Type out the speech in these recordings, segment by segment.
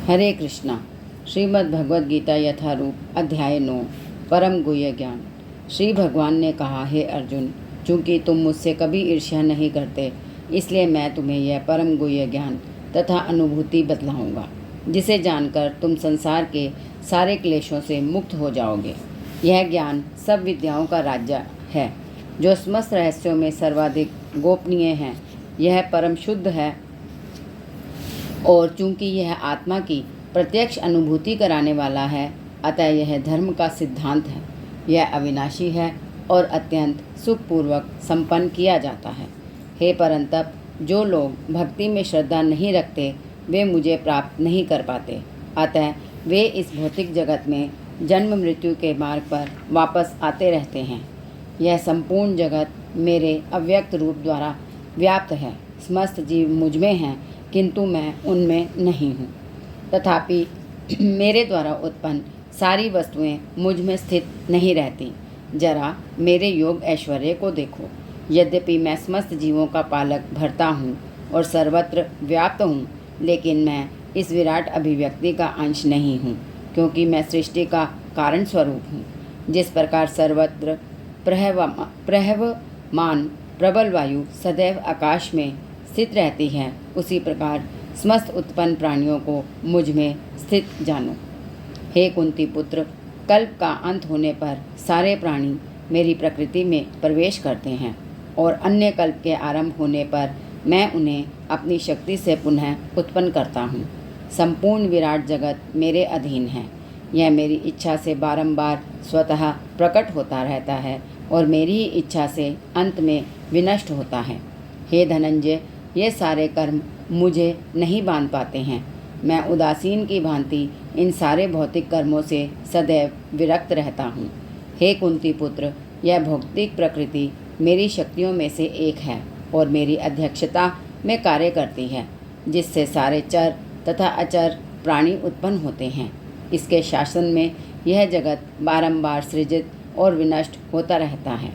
हरे कृष्णा। श्रीमद् भगवद गीता यथारूप अध्याय 9 परम गुह्य ज्ञान। श्री भगवान ने कहा, हे अर्जुन, चूँकि तुम मुझसे कभी ईर्ष्या नहीं करते, इसलिए मैं तुम्हें यह परम गुह्य ज्ञान तथा अनुभूति बतलाऊंगा, जिसे जानकर तुम संसार के सारे क्लेशों से मुक्त हो जाओगे। यह ज्ञान सब विद्याओं का राज्य है, जो समस्त रहस्यों में सर्वाधिक गोपनीय है। यह परम शुद्ध है, और चूंकि यह आत्मा की प्रत्यक्ष अनुभूति कराने वाला है, अतः यह धर्म का सिद्धांत है। यह अविनाशी है और अत्यंत सुखपूर्वक संपन्न किया जाता है। हे परंतप, जो लोग भक्ति में श्रद्धा नहीं रखते, वे मुझे प्राप्त नहीं कर पाते। अतः वे इस भौतिक जगत में जन्म मृत्यु के मार्ग पर वापस आते रहते हैं। यह संपूर्ण जगत मेरे अव्यक्त रूप द्वारा व्याप्त है। समस्त जीव मुझ में हैं, किंतु मैं उनमें नहीं हूँ। तथापि मेरे द्वारा उत्पन्न सारी वस्तुएं मुझ में स्थित नहीं रहती। जरा मेरे योग ऐश्वर्य को देखो। यद्यपि मैं समस्त जीवों का पालक भरता हूँ और सर्वत्र व्याप्त हूँ, लेकिन मैं इस विराट अभिव्यक्ति का अंश नहीं हूँ, क्योंकि मैं सृष्टि का कारण स्वरूप हूँ। जिस प्रकार सर्वत्र प्रहवमान प्रबल वायु सदैव आकाश में स्थित रहती है, उसी प्रकार समस्त उत्पन्न प्राणियों को मुझ में स्थित जानो। हे कुंती पुत्र, कल्प का अंत होने पर सारे प्राणी मेरी प्रकृति में प्रवेश करते हैं, और अन्य कल्प के आरंभ होने पर मैं उन्हें अपनी शक्ति से पुनः उत्पन्न करता हूँ। संपूर्ण विराट जगत मेरे अधीन है। यह मेरी इच्छा से बारंबार स्वतः प्रकट होता रहता है, और मेरी ही इच्छा से अंत में विनष्ट होता है। हे धनंजय, ये सारे कर्म मुझे नहीं बांध पाते हैं। मैं उदासीन की भांति इन सारे भौतिक कर्मों से सदैव विरक्त रहता हूँ। हे कुंती पुत्र, यह भौतिक प्रकृति मेरी शक्तियों में से एक है, और मेरी अध्यक्षता में कार्य करती है, जिससे सारे चर तथा अचर प्राणी उत्पन्न होते हैं। इसके शासन में यह जगत बारंबार सृजित और विनष्ट होता रहता है।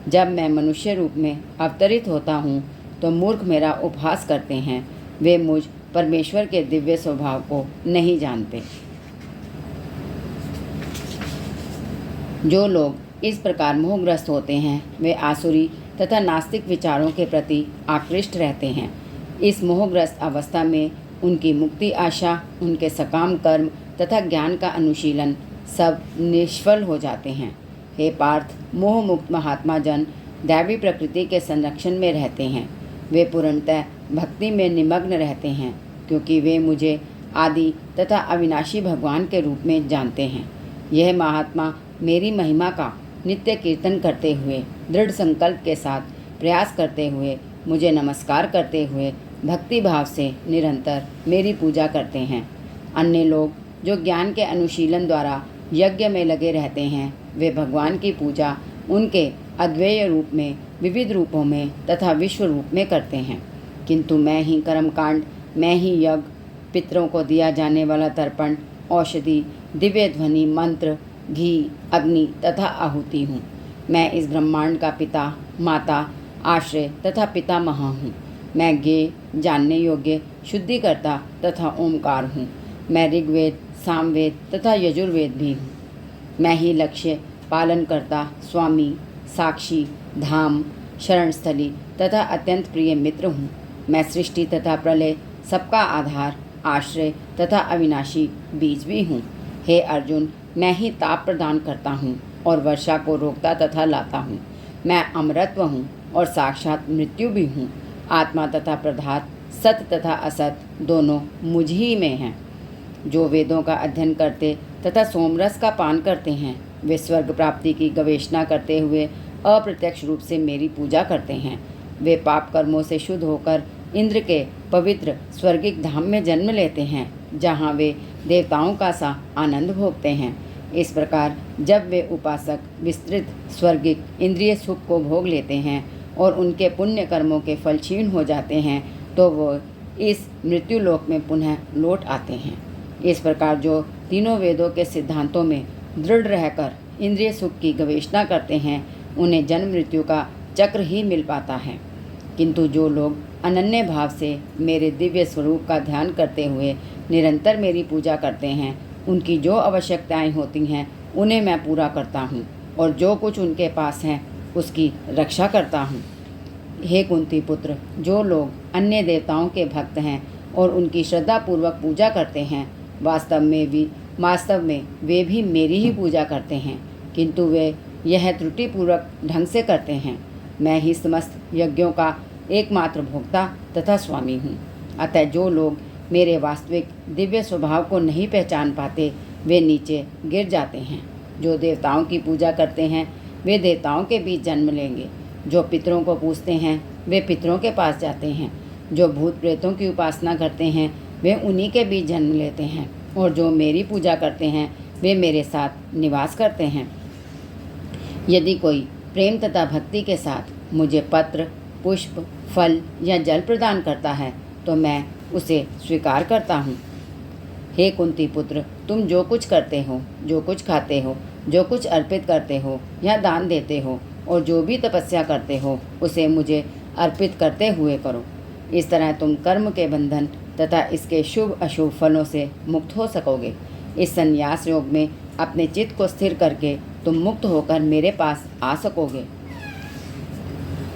जब मैं मनुष्य रूप में अवतरित होता हूँ, तो मूर्ख मेरा उपहास करते हैं। वे मुझ परमेश्वर के दिव्य स्वभाव को नहीं जानते। जो लोग इस प्रकार मोहग्रस्त होते हैं, वे आसुरी तथा नास्तिक विचारों के प्रति आकृष्ट रहते हैं। इस मोहग्रस्त अवस्था में उनकी मुक्ति आशा, उनके सकाम कर्म तथा ज्ञान का अनुशीलन सब निष्फल हो जाते हैं। हे पार्थ, मोह मुक्त महात्मा जन दैवी प्रकृति के संरक्षण में रहते हैं। वे पूर्णतः भक्ति में निमग्न रहते हैं, क्योंकि वे मुझे आदि तथा अविनाशी भगवान के रूप में जानते हैं। यह महात्मा मेरी महिमा का नित्य कीर्तन करते हुए, दृढ़ संकल्प के साथ प्रयास करते हुए, मुझे नमस्कार करते हुए भक्ति भाव से निरंतर मेरी पूजा करते हैं। अन्य लोग जो ज्ञान के अनुशीलन द्वारा यज्ञ में लगे रहते हैं, वे भगवान की पूजा उनके अद्वैय रूप में, विविध रूपों में तथा विश्व रूप में करते हैं। किंतु मैं ही कर्मकांड, मैं ही यज्ञ, पितरों को दिया जाने वाला तर्पण, औषधि, दिव्य ध्वनि, मंत्र, घी, अग्नि तथा आहुति हूँ। मैं इस ब्रह्मांड का पिता, माता, आश्रय तथा पितामह हूँ। मैं ज्ञेय, जानने योग्य, शुद्धिकर्ता तथा ओमकार हूँ। मैं ऋग्वेद, सामवेद तथा यजुर्वेद भी हूँ। मैं ही लक्ष्य, पालनकर्ता, स्वामी, साक्षी, धाम, शरणस्थली तथा अत्यंत प्रिय मित्र हूँ। मैं सृष्टि तथा प्रलय, सबका आधार, आश्रय तथा अविनाशी बीज भी हूँ। हे अर्जुन, मैं ही ताप प्रदान करता हूँ और वर्षा को रोकता तथा लाता हूँ। मैं अमरत्व हूँ और साक्षात मृत्यु भी हूँ। आत्मा तथा पदार्थ, सत तथा असत दोनों मुझ ही में हैं। जो वेदों का अध्ययन करते तथा सोमरस का पान करते हैं, वे स्वर्ग प्राप्ति की गवेषणा करते हुए अप्रत्यक्ष रूप से मेरी पूजा करते हैं। वे पाप कर्मों से शुद्ध होकर इंद्र के पवित्र स्वर्गिक धाम में जन्म लेते हैं, जहाँ वे देवताओं का सा आनंद भोगते हैं। इस प्रकार जब वे उपासक विस्तृत स्वर्गिक इंद्रिय सुख को भोग लेते हैं और उनके पुण्य कर्मों के फल क्षीण हो जाते हैं, तो वो इस मृत्युलोक में पुनः लौट आते हैं। इस प्रकार जो तीनों वेदों के सिद्धांतों में दृढ़ रहकर इंद्रिय सुख की गवेषणा करते हैं, उन्हें जन्म मृत्यु का चक्र ही मिल पाता है। किंतु जो लोग अनन्य भाव से मेरे दिव्य स्वरूप का ध्यान करते हुए निरंतर मेरी पूजा करते हैं, उनकी जो आवश्यकताएं होती हैं उन्हें मैं पूरा करता हूँ और जो कुछ उनके पास है उसकी रक्षा करता हूँ। हे कुंती पुत्र, जो लोग अन्य देवताओं के भक्त हैं और उनकी श्रद्धापूर्वक पूजा करते हैं, वास्तव में वे भी मेरी ही पूजा करते हैं, किंतु वे यह त्रुटिपूर्वक ढंग से करते हैं। मैं ही समस्त यज्ञों का एकमात्र भोक्ता तथा स्वामी हूँ। अतः जो लोग मेरे वास्तविक दिव्य स्वभाव को नहीं पहचान पाते, वे नीचे गिर जाते हैं। जो देवताओं की पूजा करते हैं वे देवताओं के बीच जन्म लेंगे। जो पितरों को पूजते हैं वे पितरों के पास जाते हैं। जो भूत प्रेतों की उपासना करते हैं वे उन्हीं के बीच जन्म लेते हैं। और जो मेरी पूजा करते हैं वे मेरे साथ निवास करते हैं। यदि कोई प्रेम तथा भक्ति के साथ मुझे पत्र, पुष्प, फल या जल प्रदान करता है तो मैं उसे स्वीकार करता हूँ। हे कुंती पुत्र, तुम जो कुछ करते हो, जो कुछ खाते हो, जो कुछ अर्पित करते हो या दान देते हो और जो भी तपस्या करते हो उसे मुझे अर्पित करते हुए करो। इस तरह तुम कर्म के बंधन तथा इसके शुभ अशुभ फलों से मुक्त हो सकोगे। इस संन्यास योग में अपने चित्त को स्थिर करके तुम मुक्त होकर मेरे पास आ सकोगे।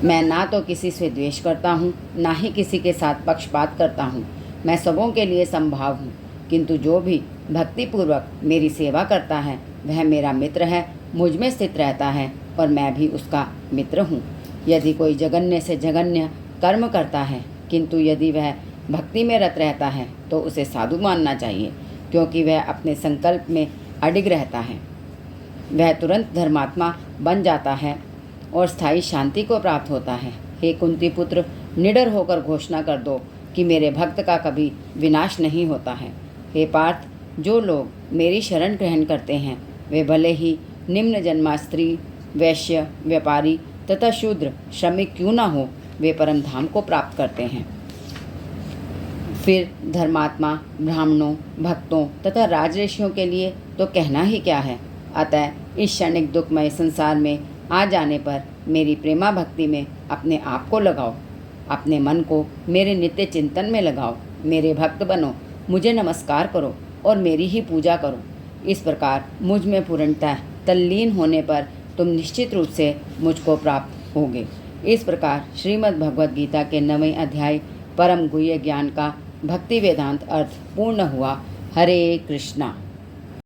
मैं ना तो किसी से द्वेष करता हूँ, ना ही किसी के साथ पक्षपात करता हूँ। मैं सबों के लिए समभाव हूँ, किंतु जो भी भक्तिपूर्वक मेरी सेवा करता है वह मेरा मित्र है, मुझ में स्थित रहता है और मैं भी उसका मित्र हूँ। यदि कोई जघन्य से जघन्य कर्म करता है, किंतु यदि वह भक्ति में रत रहता है तो उसे साधु मानना चाहिए, क्योंकि वह अपने संकल्प में अडिग रहता है। वह तुरंत धर्मात्मा बन जाता है और स्थायी शांति को प्राप्त होता है। हे कुंती पुत्र, निडर होकर घोषणा कर दो कि मेरे भक्त का कभी विनाश नहीं होता है। हे पार्थ, जो लोग मेरी शरण ग्रहण करते हैं वे भले ही निम्न जन्मा स्त्री, वैश्य, व्यापारी तथा शूद्र श्रमिक क्यों न हो, वे परम धाम को प्राप्त करते हैं। फिर धर्मात्मा, ब्राह्मणों, भक्तों तथा राजऋषियों के लिए तो कहना ही क्या है। अतः इस क्षणिक दुखमय संसार में आ जाने पर मेरी प्रेमा भक्ति में अपने आप को लगाओ। अपने मन को मेरे नित्य चिंतन में लगाओ। मेरे भक्त बनो, मुझे नमस्कार करो और मेरी ही पूजा करो। इस प्रकार मुझ में पूर्णतः तल्लीन होने पर तुम निश्चित रूप से मुझको प्राप्त होगे। इस प्रकार श्रीमद् भगवद गीता के 9वें अध्याय परम गुह्य ज्ञान का भक्ति वेदांत अर्थ पूर्ण हुआ। हरे कृष्णा।